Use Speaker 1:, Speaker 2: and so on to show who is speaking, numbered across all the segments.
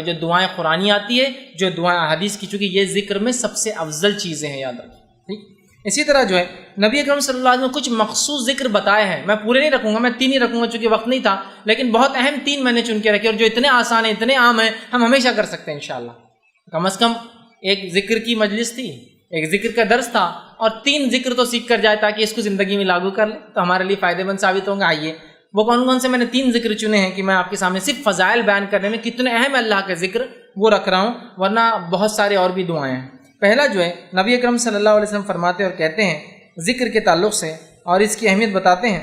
Speaker 1: جو دعائیں قرآنی آتی ہے، جو دعائیں حدیث کی، چونکہ یہ ذکر میں سب سے افضل چیزیں ہیں، یاد رکھیں، ٹھیک۔ اسی طرح جو ہے نبی اکرم صلی اللہ علیہ وسلم نے کچھ مخصوص ذکر بتائے ہیں، میں پورے نہیں رکھوں گا، میں 3 ہی رکھوں گا چونکہ وقت نہیں تھا، لیکن بہت اہم 3 میں نے چن کے رکھے، اور جو اتنے آسان ہیں، اتنے عام ہیں، ہم ہمیشہ کر سکتے ہیں انشاءاللہ۔ کم از کم ایک ذکر کی مجلس تھی، ایک ذکر کا درس تھا، اور 3 ذکر تو سیکھ کر جائے تاکہ اس کو زندگی میں لاگو کر لیں، تو ہمارے لیے فائدہ مند ثابت ہوں گا۔ آئیے وہ کون سے میں نے 3 ذکر چنے ہیں کہ میں آپ کے سامنے صرف فضائل بیان کرنے میں کتنے اہم اللہ کے ذکر وہ رکھ رہا ہوں، ورنہ بہت سارے اور بھی دعائیں ہیں۔ پہلا جو ہے نبی اکرم صلی اللہ علیہ وسلم فرماتے اور کہتے ہیں ذکر کے تعلق سے، اور اس کی اہمیت بتاتے ہیں،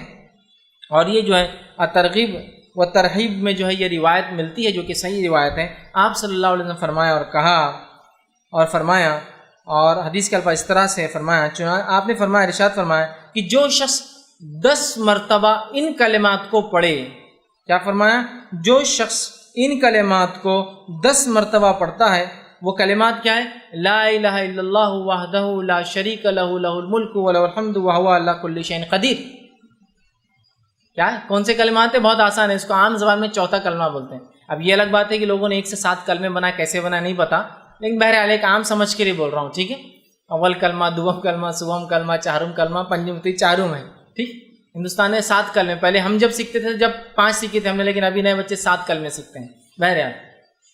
Speaker 1: اور یہ جو ہے ترغیب و ترہیب میں جو ہے یہ روایت ملتی ہے جو کہ صحیح روایت ہے۔ آپ صلی اللہ علیہ وسلم فرمایا اور کہا اور فرمایا، اور حدیث کے الفاظ اس طرح سے فرمایا، آپ نے فرمایا، ارشاد فرمایا کہ جو شخص 10 مرتبہ ان کلمات کو پڑھے، کیا فرمایا؟ جو شخص ان کلمات کو 10 مرتبہ پڑھتا ہے، وہ کلمات کیا ہے؟ لا الہ الا اللہ وحدہ لا شریک لہ لہ الملک ولہ الحمد وہو علی کل شیء قدیر۔ کیا ہے؟ کون سے کلمات ہیں؟ بہت آسان ہے، اس کو عام زبان میں چوتھا کلمہ بولتے ہیں۔ اب یہ الگ بات ہے کہ لوگوں نے 1 سے 7 کلمے بنائے، کیسے بنائے نہیں پتا، لیکن بہرحال ایک عام سمجھ کے لیے بول رہا ہوں، ٹھیک ہے؟ اول کلمہ، دوم کلمہ، سوم کلمہ، چہارم کلمہ، پنجم، تو چاروں ہے، ٹھیک۔ ہندوستان میں 7 کلمے، پہلے ہم جب سیکھتے تھے جب 5 سیکھے تھے ہم نے، لیکن ابھی نئے بچے 7 کلمے سیکھتے ہیں۔ بہرحال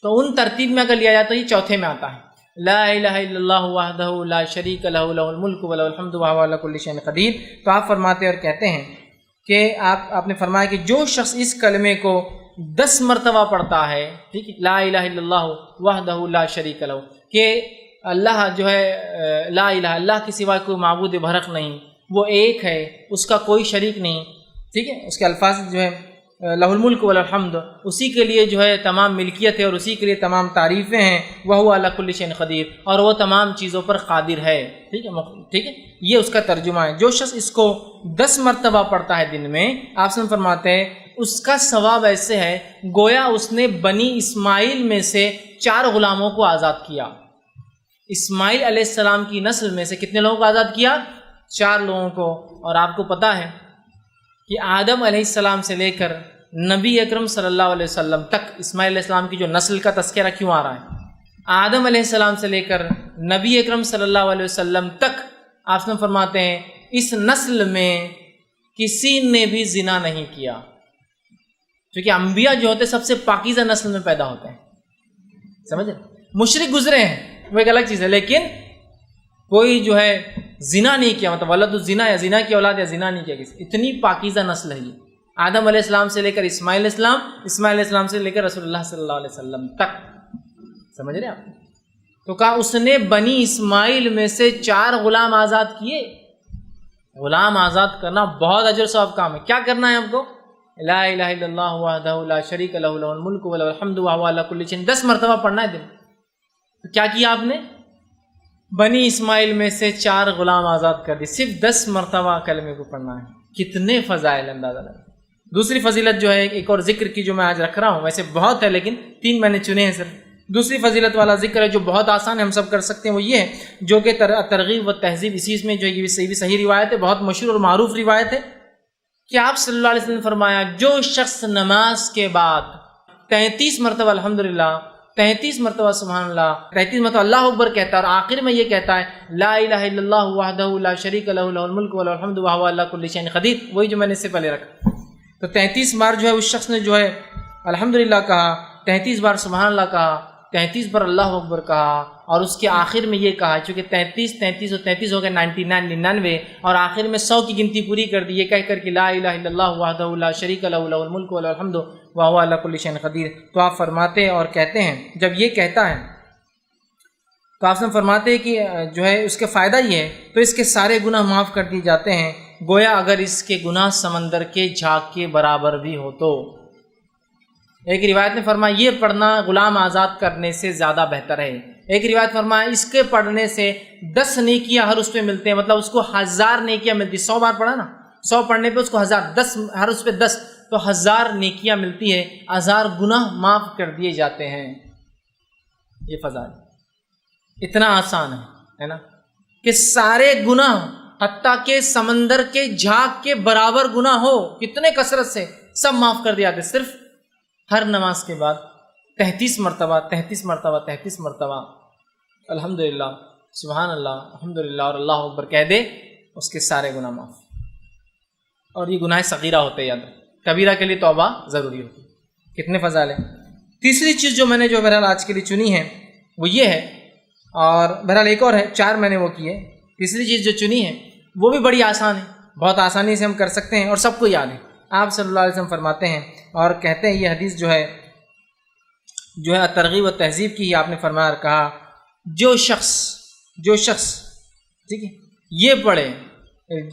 Speaker 1: تو ان ترتیب میں اگر لیا جائے تو یہ چوتھے میں آتا ہے، لا الہ الا اللہ وحدہ لا شریک لہ لہ الملک ولہ الحمد وہو علی کل شیء قدیر۔ تو آپ فرماتے اور کہتے ہیں کہ آپ نے فرمایا کہ جو شخص اس کلمے کو 10 مرتبہ پڑھتا ہے، ٹھیک ہے، لا الہ الا اللہ وحدہ لا شریک لہ، کہ اللہ جو ہے لا الہ، اللہ کے سوا کوئی معبود برحق نہیں، وہ ایک ہے، اس کا کوئی شریک نہیں، ٹھیک ہے۔ اس کے الفاظ جو ہے لہ الملک والحمد، اسی کے لیے جو ہے تمام ملکیت ہے اور اسی کے لیے تمام تعریفیں ہیں، وہو علی کل شیء قدیر، اور وہ تمام چیزوں پر قادر ہے، ٹھیک ہے، ٹھیک ہے۔ یہ اس کا ترجمہ ہے۔ جو شخص اس کو 10 مرتبہ پڑھتا ہے دن میں، آپ سے فرماتے ہیں اس کا ثواب ایسے ہے گویا اس نے بنی اسماعیل میں سے 4 غلاموں کو آزاد کیا۔ اسماعیل علیہ السلام کی نسل میں سے کتنے لوگوں کو آزاد کیا؟ 4 لوگوں کو۔ اور آپ کو پتہ ہے کہ آدم علیہ السلام سے لے کر نبی اکرم صلی اللہ علیہ وسلم تک اسماعیل علیہ السلام کی جو نسل کا تذکرہ کیوں آ رہا ہے؟ آدم علیہ السلام سے لے کر نبی اکرم صلی اللہ علیہ وسلم تک آپ سے فرماتے ہیں اس نسل میں کسی نے بھی زنا نہیں کیا، کیونکہ انبیاء جو ہوتے سب سے پاکیزہ نسل میں پیدا ہوتے ہیں، سمجھے؟ مشرک گزرے ہیں وہ ایک الگ چیز ہے، لیکن کوئی جو ہے زنا نہیں کیا، مطلب ولد الزنا یا زنا کی اولاد یا زنا نہیں کیا کسی، اتنی پاکیزہ نسل ہے یہ، آدم علیہ السلام سے لے کر اسماعیل علیہ السلام، اسماعیل علیہ السلام سے لے کر رسول اللہ صلی اللہ علیہ وسلم تک، سمجھ رہے ہیں آپ؟ تو کہا اس نے بنی اسماعیل میں سے 4 غلام آزاد کیے۔ غلام آزاد کرنا بہت اجر ثواب کام ہے۔ کیا کرنا ہے آپ کو؟ لا الہ الا اللہ وحدہ لا شریک لہ لہ الملک ولہ الحمد وہو علی کل شیء، 10 مرتبہ پڑھنا ہے دن۔ تو کیا کیا آپ نے؟ بنی اسماعیل میں سے 4 غلام آزاد کر دی، صرف 10 مرتبہ کلمے کو پڑھنا ہے۔ کتنے فضائل اندازہ لگا۔ دوسری فضیلت جو ہے ایک اور ذکر کی جو میں آج رکھ رہا ہوں، ویسے بہت ہے لیکن 3 میں نے چنے ہیں صرف۔ دوسری فضیلت والا ذکر ہے جو بہت آسان ہے، ہم سب کر سکتے ہیں، وہ یہ ہے جو کہ ترغیب و تہذیب، اسی میں جو یہ بھی صحیح روایت ہے، بہت مشہور اور معروف روایت ہے کہ آپ صلی اللہ علیہ وسلم نے فرمایا جو شخص نماز کے بعد 33 مرتبہ الحمدللہ، 33 مرتبہ سبحان اللہ، 33 مرتبہ اللہ اکبر کہتا ہے اور آخر میں یہ کہتا ہے لا الہ الا اللہ وحدہ لا شریک لہ لہ الملک ولہ الحمد وہو علی کل شیء قدیر، وہی جو میں نے اس سے پہلے رکھا۔ تو 33 بار جو ہے اس شخص نے جو ہے الحمدللہ کہا، 33 بار سبحان اللہ کہا، 33 بار اللہ اکبر کہا، اور اس کے آخر میں یہ کہا، چونکہ 33 اور 33 ہو گئے 99 اور آخر میں 100 کی گنتی پوری کر دی، یہ کہہ کر کہ لا الہ الا اللہ وحدہ لا شریک لہ لہ الملک ولہ الحمد وہو علی کل شیء قدیر۔ تو آپ فرماتے اور کہتے ہیں جب یہ کہتا ہے تو آپ سے فرماتے ہیں کہ جو ہے اس کے فائدہ یہ ہے تو اس کے سارے گناہ معاف کر دیے جاتے ہیں، گویا اگر اس کے گناہ سمندر کے جھاگ کے برابر بھی ہو تو۔ ایک روایت نے فرمایا یہ پڑھنا غلام آزاد کرنے سے زیادہ بہتر ہے، ایک روایت فرمایا اس کے پڑھنے سے 10 نیکیاں ہر اس پہ ملتے ہیں، مطلب اس کو 1000 نیکیاں ملتی، 100 بار پڑھا نا، 100 پڑھنے پہ اس کو 1000، 10 ہر اس پہ 10 تو 1000 نیکیاں ملتی ہے، 1000 گناہ معاف کر دیے جاتے ہیں۔ یہ فضائل اتنا آسان ہے نا کہ سارے گناہ حتیٰ کہ سمندر کے جھاگ کے برابر گناہ ہو کتنے کثرت سے سب معاف کر دیا جاتے، صرف ہر نماز کے بعد 33 مرتبہ 33 مرتبہ 33 مرتبہ الحمدللہ سبحان اللہ الحمدللہ اور اللہ اکبر کہہ دے، اس کے سارے گناہ معاف. اور یہ گناہ صغیرہ ہوتے ہیں، یاد رکھیں، کبیرہ کے لیے توبہ ضروری ہوتی ہے. کتنے فضائل ہیں. تیسری چیز جو میں نے جو بہرحال آج کے لیے چنی ہے وہ یہ ہے، اور بہرحال ایک اور ہے، 4 میں نے وہ کی ہے. تیسری چیز جو چنی ہے وہ بھی بڑی آسان ہے، بہت آسانی سے ہم کر سکتے ہیں اور سب کو یاد ہے. آپ صلی اللہ علیہ وسلم فرماتے ہیں اور کہتے ہیں، یہ حدیث جو ہے ترغیب و تہذیب کی ہی آپ نے فرمایا اور کہا، جو شخص ٹھیک ہے یہ پڑھے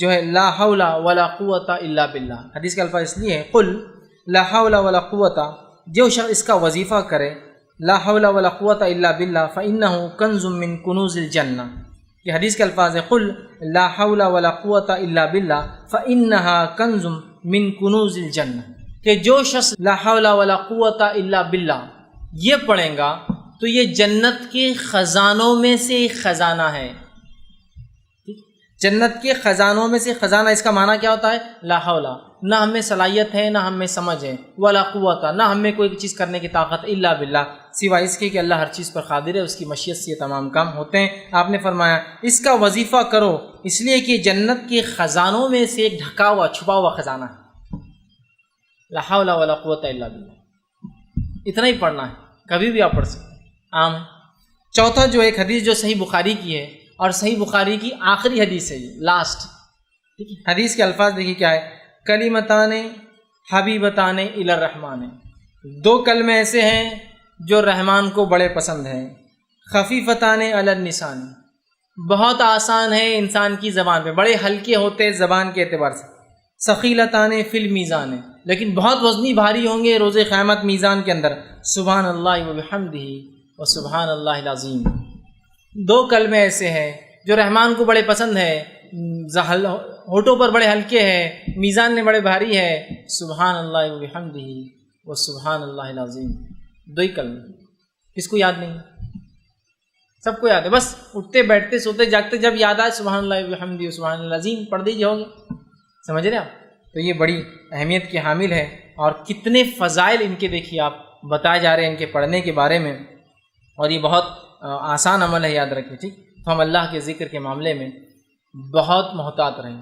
Speaker 1: جو ہے لا حول ولا قوت الا باللہ. حدیث کا الفاظ اس لیے ہے قل لا حول ولا قوت، جو شخص اس کا وظیفہ کرے لا حول ولا قوت الا باللہ فإنہ کنز من کنوز الجنہ. یہ حدیث کے الفاظ ہے قل لا حول ولا قوت الا باللہ فإنہا کنز من کنوز الجنہ، کہ جو شخص لا حول ولا قوت الا باللہ یہ پڑھیں گا تو یہ جنت کے خزانوں میں سے ایک خزانہ ہے. جنت کے خزانوں میں سے خزانہ، اس کا معنی کیا ہوتا ہے؟ لا حول، نہ ہم میں صلاحیت ہے نہ ہم میں سمجھ ہے، ولا قوت، نہ ہم میں کوئی چیز کرنے کی طاقت، الا باللہ، سوائے اس کے کہ اللہ ہر چیز پر قادر ہے، اس کی مشیت سے یہ تمام کام ہوتے ہیں. آپ نے فرمایا اس کا وظیفہ کرو، اس لیے کہ جنت کے خزانوں میں سے ایک ڈھکا ہوا چھپا ہوا خزانہ ہے. لا حول ولا قوت الا باللہ، اتنا ہی پڑھنا ہے، کبھی بھی آپ پڑھ سکتے ہیں، عام ہے. چوتھا جو ایک حدیث جو صحیح بخاری کی ہے، اور صحیح بخاری کی آخری حدیث ہے، یہ لاسٹ، ٹھیک ہے. حدیث کے الفاظ دیکھیے کیا ہے، کلمتان حبیبتان الی الرحمن، 2 کلمے ایسے ہیں جو رحمان کو بڑے پسند ہیں. خفیفتان علی اللسان، بہت آسان ہے انسان کی زبان پہ، بڑے ہلکے ہوتے زبان کے اعتبار سے. ثقیلتان فی المیزان، لیکن بہت وزنی بھاری ہوں گے روز قیامت میزان کے اندر. سبحان اللہ وبحمدہ و سبحان اللہ العظیم. 2 کلمے ایسے ہیں جو رحمان کو بڑے پسند ہے، ہونٹوں پر بڑے ہلکے ہیں، میزان میں بڑے بھاری ہے. سبحان اللہ وبحمدہ و سبحان اللہ العظیم. 2 ہی کلمے، کس کو یاد نہیں؟ سب کو یاد ہے، بس اٹھتے بیٹھتے سوتے جاگتے جب یاد آئے سبحان اللہ وبحمدہ و سبحان اللہ العظیم پڑھ دیجیے، ہوگے. سمجھ رہے آپ؟ تو یہ بڑی اہمیت کی حامل ہے، اور کتنے فضائل ان کے دیکھیے آپ بتائے جا رہے ہیں ان کے پڑھنے کے بارے میں. اور یہ بہت آسان عمل ہے، یاد رکھیں، ٹھیک. تو ہم اللہ کے ذکر کے معاملے میں بہت محتاط رہیں.